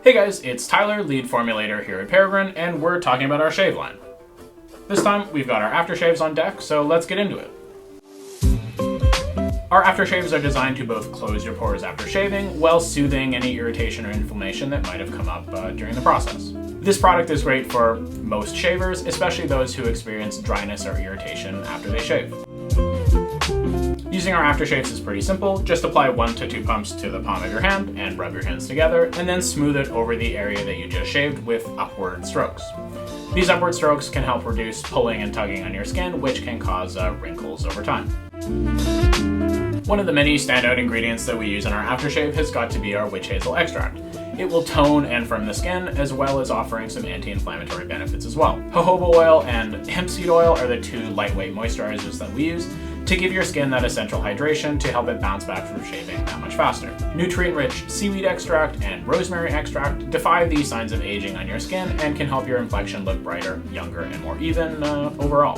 Hey guys, it's Tyler, lead formulator here at Peregrine, and we're talking about our shave line. This time, we've got our aftershaves on deck, so let's get into it. Our aftershaves are designed to both close your pores after shaving, while soothing any irritation or inflammation that might have come up during the process. This product is great for most shavers, especially those who experience dryness or irritation after they shave. Using our aftershaves is pretty simple. Just apply 1 to 2 pumps to the palm of your hand and rub your hands together, and then smooth it over the area that you just shaved with upward strokes. These upward strokes can help reduce pulling and tugging on your skin, which can cause wrinkles over time. One of the many standout ingredients that we use in our aftershave has got to be our witch hazel extract. It will tone and firm the skin, as well as offering some anti-inflammatory benefits as well. Jojoba oil and hemp seed oil are the 2 lightweight moisturizers that we use to give your skin that essential hydration to help it bounce back from shaving that much faster. Nutrient-rich seaweed extract and rosemary extract defy the signs of aging on your skin and can help your complexion look brighter, younger, and more even overall.